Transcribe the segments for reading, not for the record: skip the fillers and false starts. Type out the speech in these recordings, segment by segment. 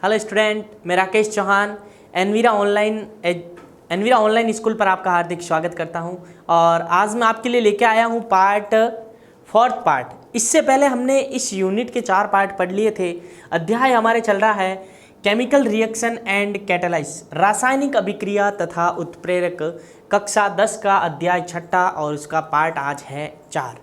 Hello student, मैं Rakesh Chauhan Envira online school पर आपका हार्दिक स्वागत करता हूं। और आज मैं आपके लिए लेके आया हूं फोर्थ पार्ट। इससे पहले हमने इस यूनिट के 4 पार्ट पढ़ लिए थे। अध्याय हमारे चल रहा है केमिकल रिएक्शन एंड कैटालाइज, रासायनिक अभिक्रिया तथा उत्प्रेरक, कक्षा 10 का अध्याय 6 और उसका पार्ट आज है 4।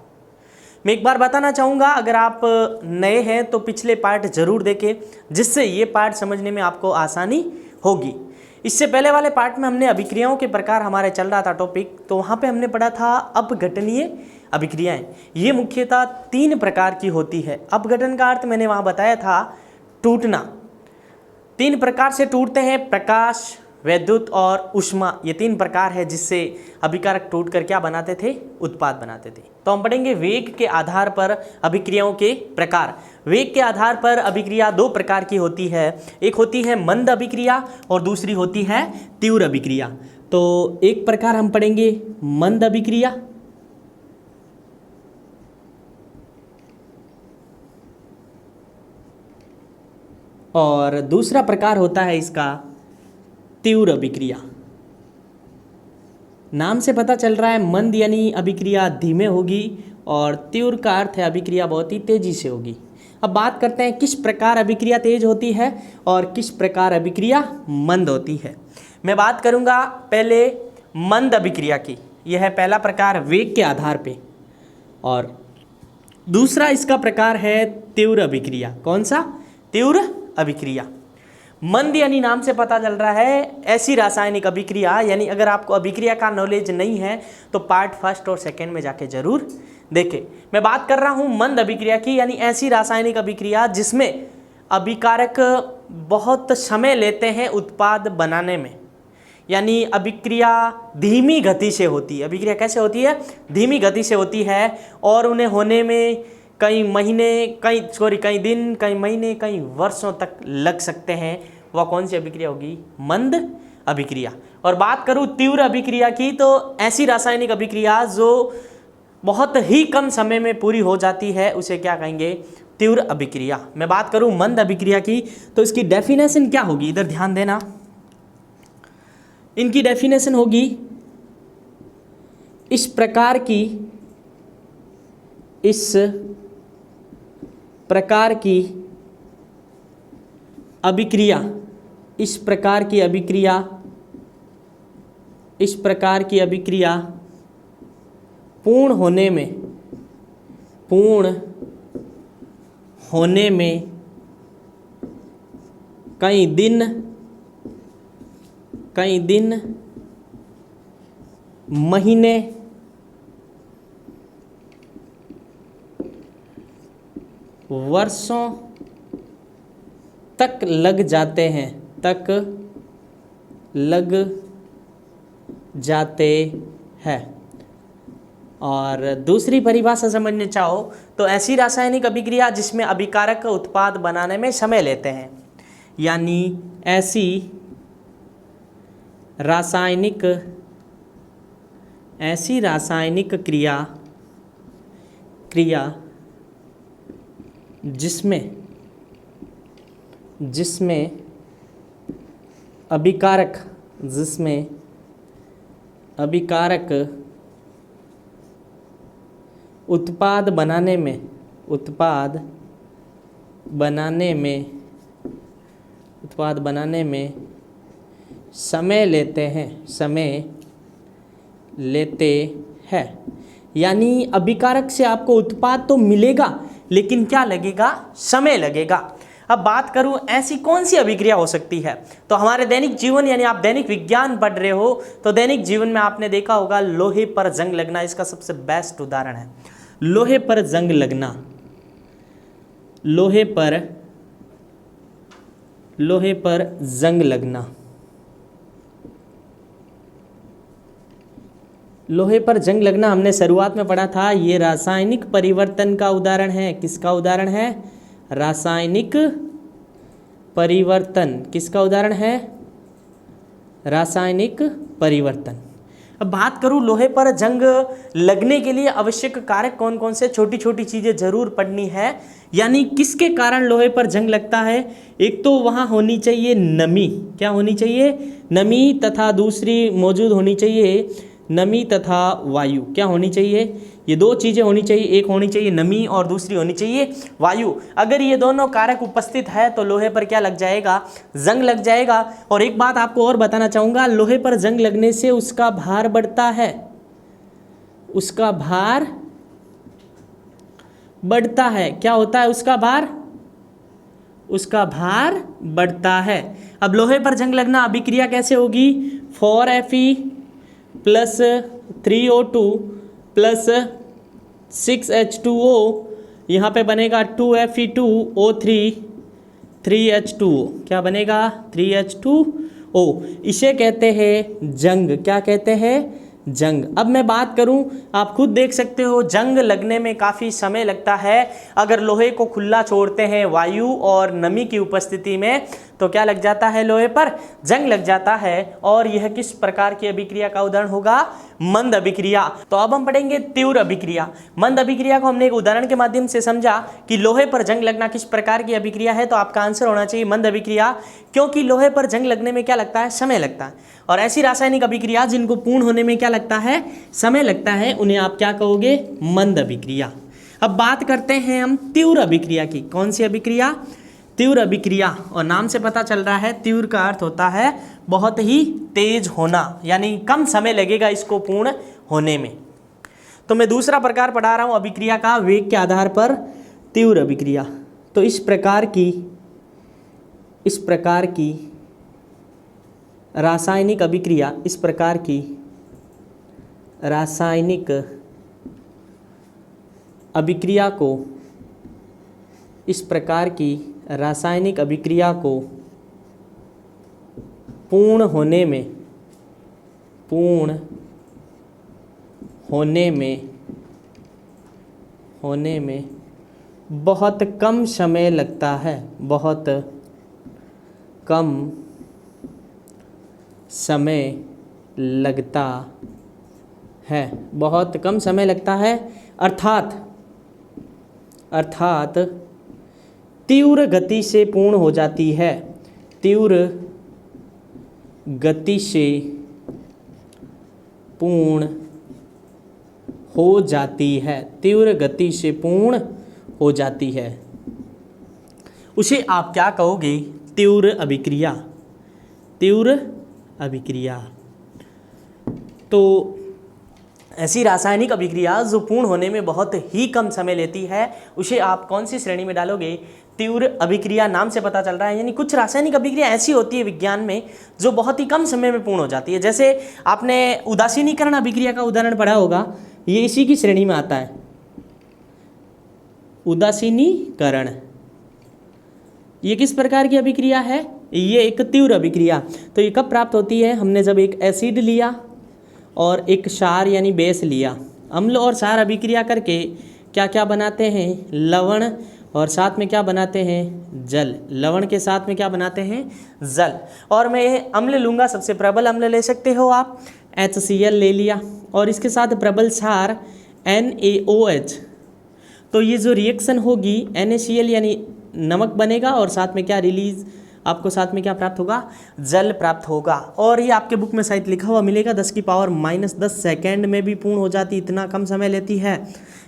मैं एक बार बताना चाहूँगा, अगर आप नए हैं तो पिछले पार्ट ज़रूर देखें, जिससे ये पार्ट समझने में आपको आसानी होगी। इससे पहले वाले पार्ट में हमने अभिक्रियाओं के प्रकार हमारे चल रहा था टॉपिक, तो वहाँ पे हमने पढ़ा था अपघटनीय अभिक्रियाएं। ये मुख्यतः 3 प्रकार की होती है। अपघटन का अर्थ मैंने वहाँ बताया था टूटना। 3 प्रकार से टूटते हैं, प्रकाश, वैद्युत और ऊष्मा। ये 3 प्रकार है जिससे अभिकारक टूट कर क्या बनाते थे, उत्पाद बनाते थे। तो हम पढ़ेंगे वेग के आधार पर अभिक्रियाओं के प्रकार। वेग के आधार पर अभिक्रिया 2 प्रकार की होती है। एक होती है मंद अभिक्रिया और दूसरी होती है तीव्र अभिक्रिया। तो एक प्रकार हम पढ़ेंगे मंद अभिक्रिया, और दूसरा प्रकार होता है इसका तीव्र अभिक्रिया। नाम से पता चल रहा है मंद यानी अभिक्रिया धीमे होगी और तीव्र का अर्थ है अभिक्रिया बहुत ही तेजी से होगी। अब बात करते हैं किस प्रकार अभिक्रिया तेज होती है और किस प्रकार अभिक्रिया मंद होती है। मैं बात करूंगा पहले मंद अभिक्रिया की। यह है पहला प्रकार वेग के आधार पे, और दूसरा इसका प्रकार है तीव्र अभिक्रिया। कौन सा? तीव्र अभिक्रिया। मंद यानी नाम से पता चल रहा है ऐसी रासायनिक अभिक्रिया, यानी अगर आपको अभिक्रिया का नॉलेज नहीं है तो पार्ट 1 और 2 में जाके जरूर देखें। मैं बात कर रहा हूँ मंद अभिक्रिया की, यानी ऐसी रासायनिक अभिक्रिया जिसमें अभिकारक बहुत समय लेते हैं उत्पाद बनाने में, यानी अभिक्रिया धीमी गति से होती है। अभिक्रिया कैसे होती है? धीमी गति से होती है, और उन्हें होने में कई दिन, कई महीने, कई वर्षों तक लग सकते हैं। वह कौन सी अभिक्रिया होगी? मंद अभिक्रिया। और बात करूं तीव्र अभिक्रिया की, तो ऐसी रासायनिक अभिक्रिया जो बहुत ही कम समय में पूरी हो जाती है, उसे क्या कहेंगे? तीव्र अभिक्रिया। मैं बात करूं मंद अभिक्रिया की, तो इसकी डेफिनेशन क्या होगी? इधर ध्यान देना। इनकी डेफिनेशन होगी इस प्रकार की अभिक्रिया पूर्ण होने में कई दिन, महीने, वर्षों तक लग जाते हैं। और दूसरी परिभाषा समझने चाहो तो ऐसी रासायनिक अभिक्रिया जिसमें अभिकारक उत्पाद बनाने में समय लेते हैं, यानी ऐसी रासायनिक क्रिया जिसमें अभिकारक उत्पाद बनाने में समय लेते हैं। यानी अभिकारक से आपको उत्पाद तो मिलेगा, लेकिन क्या लगेगा? समय लगेगा। अब बात करूं ऐसी कौन सी अभिक्रिया हो सकती है, तो हमारे दैनिक जीवन, यानी आप दैनिक विज्ञान पढ़ रहे हो तो दैनिक जीवन में आपने देखा होगा लोहे पर जंग लगना इसका सबसे बेस्ट उदाहरण है। लोहे पर जंग लगना, लोहे पर जंग लगना हमने शुरुआत में पढ़ा था। ये रासायनिक परिवर्तन का उदाहरण है। किसका उदाहरण है? रासायनिक परिवर्तन। किसका उदाहरण है? रासायनिक परिवर्तन। अब बात करूं लोहे पर जंग लगने के लिए आवश्यक कारक कौन कौन से, छोटी छोटी चीज़ें जरूर पढ़नी है। यानी किसके कारण लोहे पर जंग लगता है, एक तो वहाँ होनी चाहिए नमी, क्या होनी चाहिए, नमी, तथा दूसरी मौजूद होनी चाहिए नमी तथा वायु, क्या होनी चाहिए, ये दो चीज़ें होनी चाहिए, एक होनी चाहिए नमी और दूसरी होनी चाहिए वायु। अगर ये दोनों कारक उपस्थित है तो लोहे पर क्या लग जाएगा, जंग लग जाएगा। और एक बात आपको और बताना चाहूँगा, लोहे पर जंग लगने से उसका भार बढ़ता है, उसका भार बढ़ता है, क्या होता है उसका भार, उसका भार बढ़ता है। अब लोहे पर जंग लगना अभिक्रिया कैसे होगी, 4Fe plus 3O2 plus 6H2O, यहाँ पे बनेगा 2Fe2O3 3H2O, क्या बनेगा 3H2O, इसे कहते हैं जंग, क्या कहते हैं जंग। अब मैं बात करूं, आप खुद देख सकते हो जंग लगने में काफ़ी समय लगता है। अगर लोहे को खुला छोड़ते हैं वायु और नमी की उपस्थिति में तो क्या लग जाता है, लोहे पर जंग लग जाता है। और यह किस प्रकार की अभिक्रिया का उदाहरण होगा, मंद अभिक्रिया। तो अब हम पढ़ेंगे तीव्र अभिक्रिया। मंद अभिक्रिया को हमने एक उदाहरण के माध्यम से समझा कि लोहे पर जंग लगना किस प्रकार की अभिक्रिया है, तो आपका आंसर होना चाहिए मंद अभिक्रिया, क्योंकि लोहे पर जंग लगने में क्या लगता है, समय लगता है। और ऐसी रासायनिक अभिक्रिया जिनको पूर्ण होने में क्या लगता है, समय लगता है, उन्हें आप क्या कहोगे, मंद अभिक्रिया। अब बात करते हैं हम तीव्र अभिक्रिया की। कौन सी अभिक्रिया, तीव्र अभिक्रिया। और नाम से पता चल रहा है तीव्र का अर्थ होता है बहुत ही तेज होना, यानी कम समय लगेगा इसको पूर्ण होने में। तो मैं दूसरा प्रकार पढ़ा रहा हूँ अभिक्रिया का, वेग के आधार पर तीव्र अभिक्रिया। तो इस प्रकार की रासायनिक अभिक्रिया, इस प्रकार की रासायनिक अभिक्रिया को, इस प्रकार की रासायनिक अभिक्रिया को पूर्ण होने में बहुत कम समय लगता है, बहुत कम समय लगता है, बहुत कम समय लगता है, अर्थात तीव्र गति से पूर्ण हो जाती है, तीव्र गति से पूर्ण हो जाती है, तीव्र गति से पूर्ण हो जाती है, उसे आप क्या कहोगे, तीव्र अभिक्रिया, तीव्र अभिक्रिया। तो ऐसी रासायनिक अभिक्रिया जो पूर्ण होने में बहुत ही कम समय लेती है, उसे आप कौन सी श्रेणी में डालोगे, तीव्र अभिक्रिया। नाम से पता चल रहा है, यानी कुछ रासायनिक अभिक्रिया ऐसी होती है विज्ञान में जो बहुत ही कम समय में पूर्ण हो जाती है। जैसे आपने उदासीनीकरण अभिक्रिया का उदाहरण पढ़ा होगा, ये इसी की श्रेणी में आता है, उदासीनीकरण। ये किस प्रकार की अभिक्रिया है, ये एक तीव्र अभिक्रिया। तो ये कब प्राप्त होती है, हमने जब एक एसिड लिया और एक क्षार यानी बेस लिया, अम्ल और क्षार अभिक्रिया करके क्या क्या बनाते हैं, लवण, और साथ में क्या बनाते हैं, जल। लवण के साथ में क्या बनाते हैं, जल। और मैं ये अम्ल लूँगा, सबसे प्रबल अम्ल ले सकते हो आप, HCl ले लिया, और इसके साथ प्रबल क्षार NaOH। तो ये जो रिएक्शन होगी NaCl यानी नमक बनेगा, और साथ में क्या रिलीज, आपको साथ में क्या प्राप्त होगा, जल प्राप्त होगा। और ये आपके बुक में शायद लिखा हुआ मिलेगा, 10⁻⁻10 सेकेंड में भी पूर्ण हो जाती, इतना कम समय लेती है,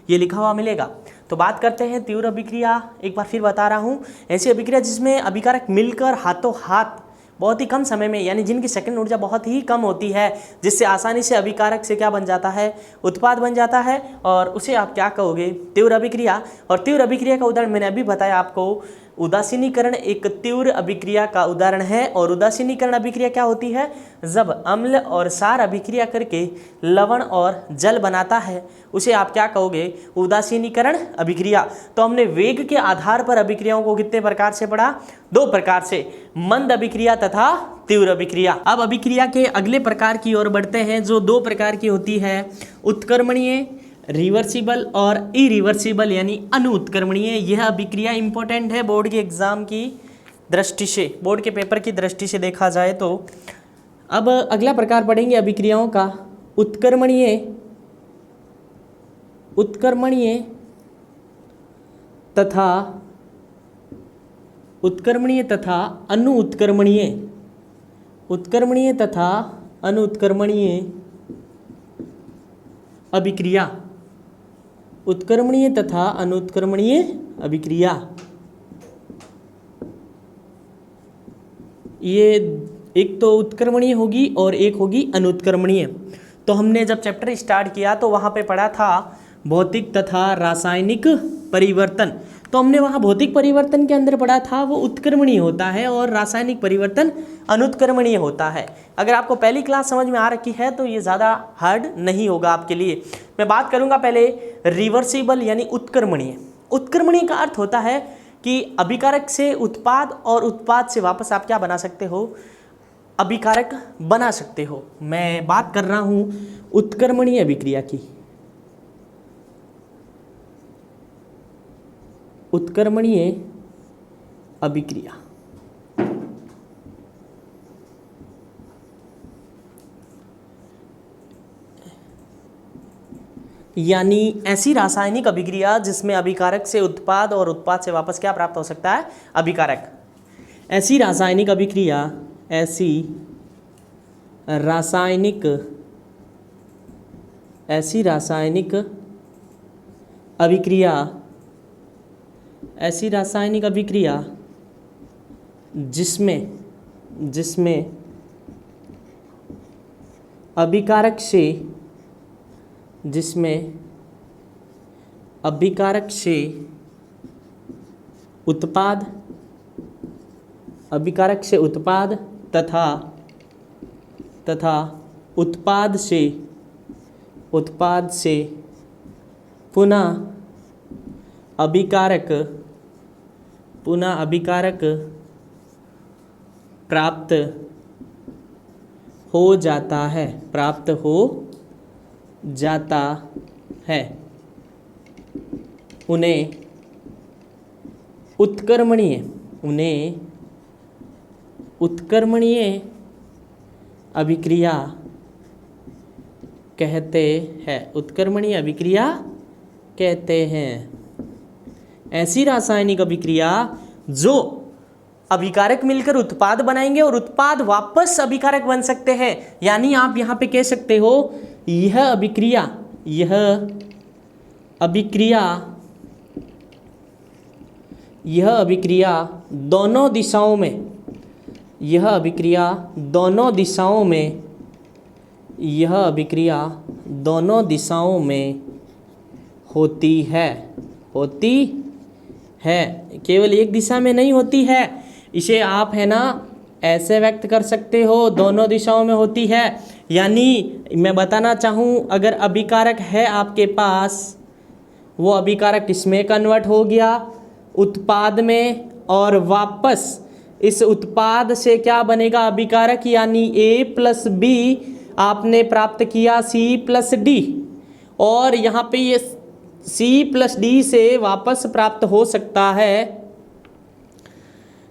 ये लिखा हुआ मिलेगा। तो बात करते हैं तीव्र अभिक्रिया। एक बार फिर बता रहा हूँ, ऐसी अभिक्रिया जिसमें अभिकारक मिलकर हाथों हाथ बहुत ही कम समय में, यानी जिनकी सेकंड ऊर्जा बहुत ही कम होती है, जिससे आसानी से अभिकारक से क्या बन जाता है, उत्पाद बन जाता है, और उसे आप क्या कहोगे, तीव्र अभिक्रिया। और तीव्र अभिक्रिया का उदाहरण मैंने अभी बताया आपको, उदासीनीकरण एक तीव्र अभिक्रिया का उदाहरण है। और उदासीनीकरण अभिक्रिया क्या होती है, जब अम्ल और क्षार अभिक्रिया करके लवण और जल बनाता है, उसे आप क्या कहोगे, उदासीनीकरण अभिक्रिया। तो हमने वेग के आधार पर अभिक्रियाओं को कितने प्रकार से पढ़ा, 2 प्रकार से, मंद अभिक्रिया तथा तीव्र अभिक्रिया। अब अभिक्रिया के अगले प्रकार की ओर बढ़ते हैं, जो 2 प्रकार की होती है, उत्क्रमणीय, रिवर्सिबल और इरिवर्सिबल यानी अनुत्क्रमणीय। यह अभिक्रिया इंपॉर्टेंट है बोर्ड के एग्जाम की दृष्टि से, बोर्ड के पेपर की दृष्टि से देखा जाए तो। अब अगला प्रकार पढ़ेंगे अभिक्रियाओं का, उत्कर्मणीय उत्कर्मणीय तथा अनुत्कर्मणीय उत्कर्मणीय तथा अनुत्कर्मणीय अभिक्रिया, उत्कर्मणीय तथा अनुत्कर्मणीय अभिक्रिया। ये एक तो उत्कर्मणीय होगी और एक होगी अनुत्कर्मणीय। तो हमने जब चैप्टर स्टार्ट किया तो वहाँ पे पढ़ा था भौतिक तथा रासायनिक परिवर्तन। तो हमने वहाँ भौतिक परिवर्तन के अंदर पढ़ा था वो उत्कर्मणीय होता है और रासायनिक परिवर्तन अनुत्कर्मणीय होता है। अगर आपको पहली क्लास समझ में आ रखी है तो ये ज़्यादा हार्ड नहीं होगा आपके लिए। मैं बात करूँगा पहले रिवर्सिबल यानी उत्कर्मणीय। उत्कर्मणीय का अर्थ होता है कि अभिकारक से उत्पाद और उत्पाद से वापस आप क्या बना सकते हो, अभिकारक बना सकते हो। मैं बात कर रहा हूँ उत्कर्मणीय अभिक्रिया की। उत्कर्मणीय अभिक्रिया यानी ऐसी रासायनिक अभिक्रिया जिसमें अभिकारक से उत्पाद और उत्पाद से वापस क्या प्राप्त हो सकता है, अभिकारक। ऐसी रासायनिक अभिक्रिया, ऐसी रासायनिक अभिक्रिया, ऐसी रासायनिक अभिक्रिया जिसमें अभिकारक से उत्पाद तथा उत्पाद से पुनः अभिकारक प्राप्त हो जाता है, उन्हें उत्कर्मणीय अभिक्रिया कहते हैं। उत्कर्मणीय अभिक्रिया कहते हैं ऐसी रासायनिक अभिक्रिया जो अभिकारक मिलकर उत्पाद बनाएंगे और उत्पाद वापस अभिकारक बन सकते हैं। यानी आप यहाँ पे कह सकते हो यह अभिक्रिया दोनों दिशाओं में होती है, केवल एक दिशा में नहीं होती है। इसे आप है ना ऐसे व्यक्त कर सकते हो, दोनों दिशाओं में होती है। यानी मैं बताना चाहूँ, अगर अभिकारक है आपके पास, वो अभिकारक किसमें कन्वर्ट हो गया, उत्पाद में, और वापस इस उत्पाद से क्या बनेगा, अभिकारक, यानी A+B आपने प्राप्त किया C+D, और यहाँ पे ये C+D से वापस प्राप्त हो सकता है,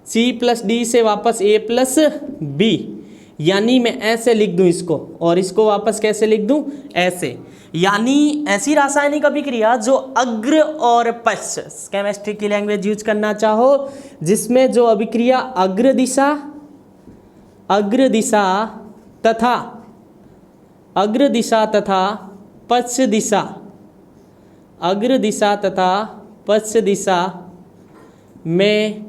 C+D से वापस A+B। यानी मैं ऐसे लिख दूं इसको, और इसको वापस कैसे लिख दूं, ऐसे। यानी ऐसी रासायनिक अभिक्रिया जो अग्र और पश्च, केमिस्ट्री की लैंग्वेज यूज करना चाहो, जिसमें जो अभिक्रिया अग्र तथा पश्च दिशा में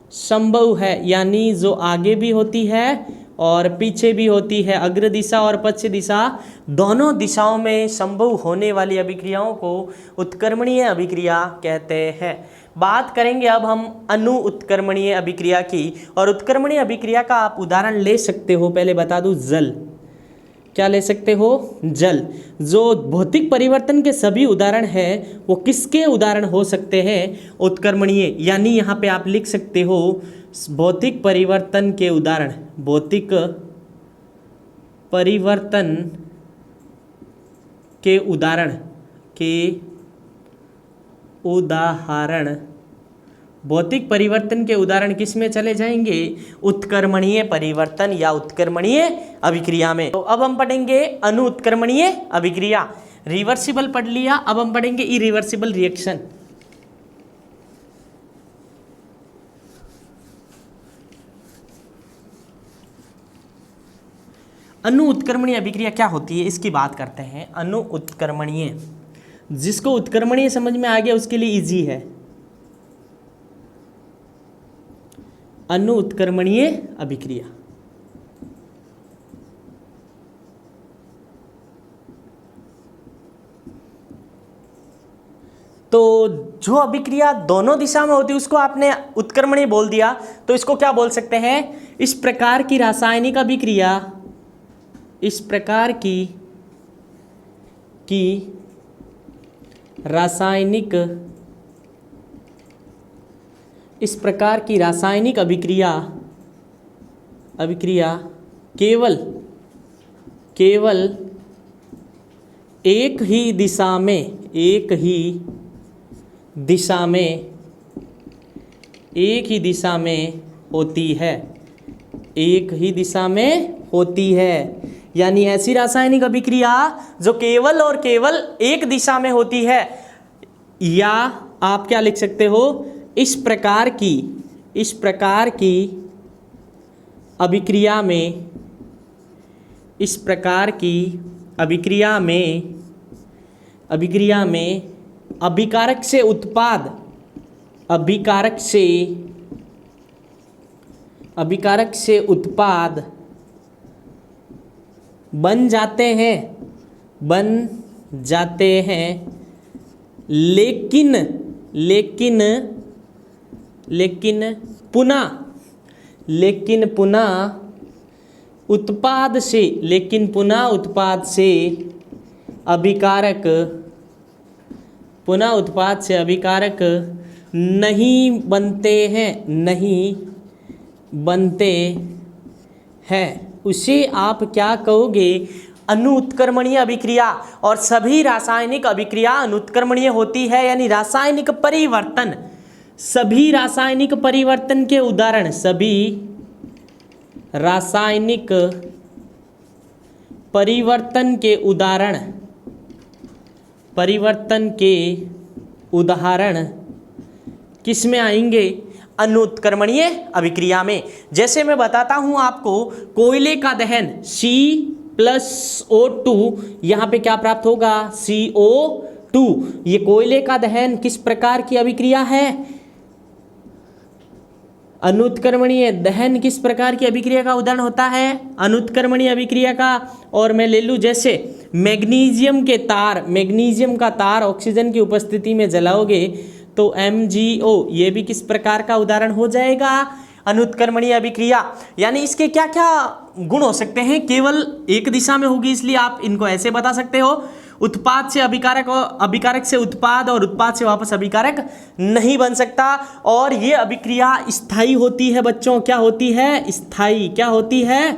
संभव है, यानी जो आगे भी होती है और पीछे भी होती है, अग्र दिशा और पश्च दिशा दोनों दिशाओं में संभव होने वाली अभिक्रियाओं को उत्कर्मणीय अभिक्रिया कहते हैं। बात करेंगे अब हम अनु उत्कर्मणीय अभिक्रिया की, और उत्कर्मणीय अभिक्रिया का आप उदाहरण ले सकते हो, पहले बता दूं, जल। क्या ले सकते हो, जल। जो भौतिक परिवर्तन के सभी उदाहरण हैं वो किसके उदाहरण हो सकते हैं, उत्कर्मणीय। यानी यहाँ पे आप लिख सकते हो भौतिक परिवर्तन के उदाहरण, भौतिक परिवर्तन के उदाहरण भौतिक परिवर्तन के उदाहरण किस में चले जाएंगे? उत्क्रमणीय परिवर्तन या उत्क्रमणीय अभिक्रिया में। तो अब हम पढ़ेंगे अणु उत्क्रमणीय अभिक्रिया। रिवर्सिबल पढ़ लिया, अब हम पढ़ेंगे इरिवर्सिबल रिएक्शन। अणु उत्क्रमणीय अभिक्रिया क्या होती है इसकी बात करते हैं। अणु उत्क्रमणीय, जिसको उत्क्रमणीय समझ में आ गया उसके लिए इजी है। अणु उत्क्रमणीय अभिक्रिया, तो जो अभिक्रिया दोनों दिशा में होती है उसको आपने उत्क्रमणीय बोल दिया, तो इसको क्या बोल सकते हैं? इस प्रकार की रासायनिक अभिक्रिया, इस प्रकार की रासायनिक इस प्रकार की रासायनिक अभिक्रिया केवल एक ही दिशा में होती है, एक ही दिशा में होती है। यानी ऐसी रासायनिक अभिक्रिया जो केवल और केवल एक दिशा में होती है, या आप क्या लिख सकते हो? इस प्रकार की अभिक्रिया में अभिकारक से उत्पाद बन जाते हैं, लेकिन पुनः उत्पाद से अभिकारक नहीं बनते हैं, उसे आप क्या कहोगे? अणु उत्क्रमणीय अभिक्रिया। और सभी रासायनिक अभिक्रिया अनुत्क्रमणीय होती है, यानी रासायनिक परिवर्तन, सभी रासायनिक परिवर्तन के उदाहरण, सभी रासायनिक परिवर्तन के उदाहरण किस में आएंगे? अणु उत्क्रमणीय अभिक्रिया में। जैसे मैं बताता हूं आपको, कोयले का दहन C+O2, यहाँ पे क्या प्राप्त होगा? CO2। ये कोयले का दहन किस प्रकार की अभिक्रिया है? अनुत्क्रमणीय दहन किस प्रकार की अभिक्रिया का उदाहरण होता है? अनुत्क्रमणीय अभिक्रिया का। और मैं ले लूँ जैसे मैग्नीशियम का तार ऑक्सीजन की उपस्थिति में जलाओगे तो MgO, ये भी किस प्रकार का उदाहरण हो जाएगा? अनुत्क्रमणीय अभिक्रिया। यानी इसके क्या क्या गुण हो सकते हैं? केवल एक दिशा में होगी, इसलिए आप इनको ऐसे बता सकते हो, उत्पाद से अभिकारक और अभिकारक से उत्पाद और उत्पाद से वापस अभिकारक नहीं बन सकता। और ये अभिक्रिया स्थायी होती है बच्चों। क्या होती है? स्थायी। क्या होती है?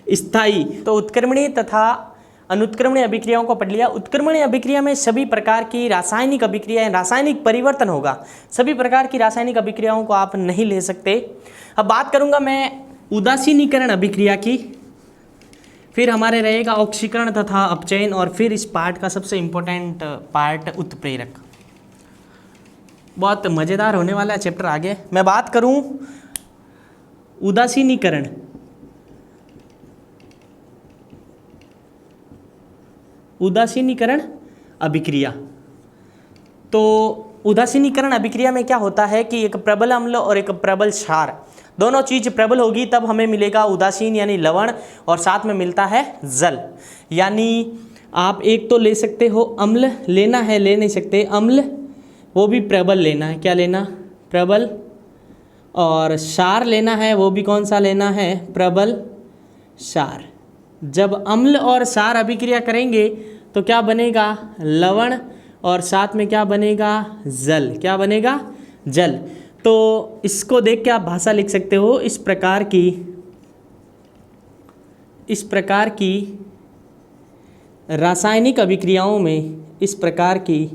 स्थायी। तो उत्क्रमणीय तथा अनुत्क्रमणीय अभिक्रियाओं को पढ़ लिया। उत्क्रमणीय अभिक्रिया में सभी प्रकार की रासायनिक अभिक्रियाएं, रासायनिक परिवर्तन होगा। सभी प्रकार की रासायनिक अभिक्रियाओं को आप नहीं ले सकते। अब बात करूंगा मैं उदासीनीकरण अभिक्रिया की, फिर हमारे रहेगा ऑक्सीकरण तथा अपचयन, और फिर इस पार्ट का सबसे इम्पोर्टेंट पार्ट उत्प्रेरक। बहुत मज़ेदार होने वाला चैप्टर आगे। मैं बात करूं उदासीनीकरण अभिक्रिया। तो उदासीनीकरण अभिक्रिया में क्या होता है कि एक प्रबल अम्ल और एक प्रबल क्षार, दोनों चीज़ प्रबल होगी तब हमें मिलेगा उदासीन यानी लवण, और साथ में मिलता है जल। यानी आप एक तो ले सकते हो अम्ल, लेना है ले नहीं सकते अम्ल, वो भी प्रबल लेना है। क्या लेना? प्रबल। और क्षार लेना है, वो भी कौन सा लेना है? प्रबल क्षार। जब अम्ल और क्षार अभिक्रिया करेंगे तो क्या बनेगा? लवण, और साथ में क्या बनेगा? जल। क्या बनेगा? जल। तो इसको देख के आप भाषा लिख सकते हो, इस प्रकार की रासायनिक अभिक्रियाओं में, इस प्रकार की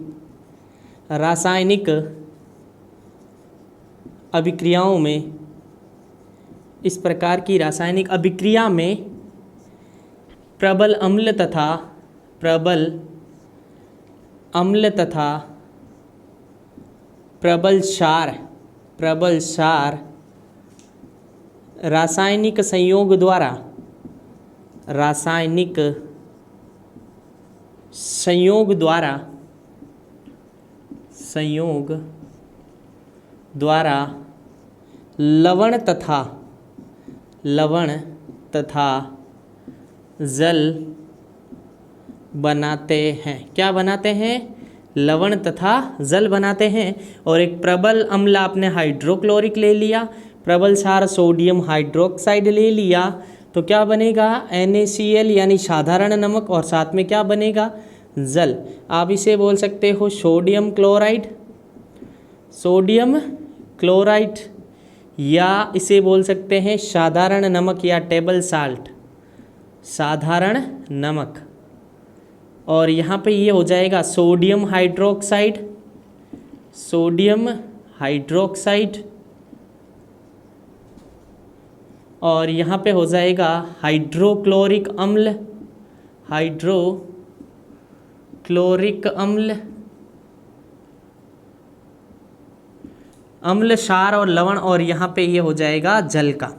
रासायनिक अभिक्रियाओं में, इस प्रकार की रासायनिक अभिक्रिया में प्रबल अम्ल तथा प्रबल क्षार रासायनिक संयोग द्वारा लवण तथा जल बनाते हैं। क्या बनाते हैं? लवण तथा जल बनाते हैं। और एक प्रबल अम्ल आपने हाइड्रोक्लोरिक ले लिया, प्रबल क्षार सोडियम हाइड्रोक्साइड ले लिया, तो क्या बनेगा? NaCl यानी साधारण नमक, और साथ में क्या बनेगा? जल। आप इसे बोल सकते हो सोडियम क्लोराइड, या इसे बोल सकते हैं साधारण नमक या टेबल साल्ट, साधारण नमक। और यहाँ पे ये हो जाएगा सोडियम हाइड्रोक्साइड, और यहाँ पे हो जाएगा हाइड्रोक्लोरिक अम्ल, क्षार और लवण, और यहाँ पे ये हो जाएगा जल का।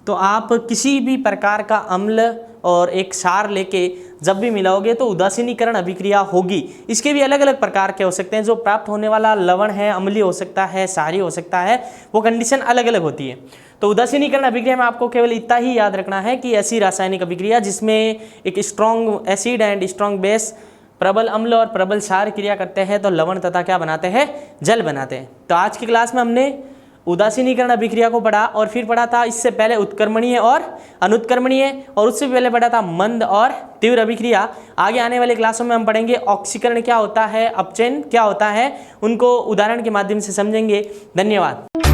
तो आप किसी भी प्रकार का अम्ल और एक क्षार लेके जब भी मिलाओगे तो उदासीनीकरण अभिक्रिया होगी। इसके भी अलग अलग प्रकार के हो सकते हैं। जो प्राप्त होने वाला लवण है अम्लीय हो सकता है, क्षारीय हो सकता है, वो कंडीशन अलग अलग होती है। तो उदासीनीकरण अभिक्रिया में आपको केवल इतना ही याद रखना है कि ऐसी रासायनिक अभिक्रिया जिसमें एक strong acid and strong base प्रबल अम्ल और प्रबल क्षार क्रिया करते हैं तो लवण तथा क्या बनाते हैं? जल बनाते हैं। तो आज की क्लास में हमने उदासीनीकरण अभिक्रिया को पढ़ा, और फिर पढ़ा था इससे पहले उत्क्रमणीय और अनुत्क्रमणीय, और उससे पहले पढ़ा था मंद और तीव्र अभिक्रिया। आगे आने वाले क्लासों में हम पढ़ेंगे ऑक्सीकरण क्या होता है, अपचयन क्या होता है, उनको उदाहरण के माध्यम से समझेंगे। धन्यवाद।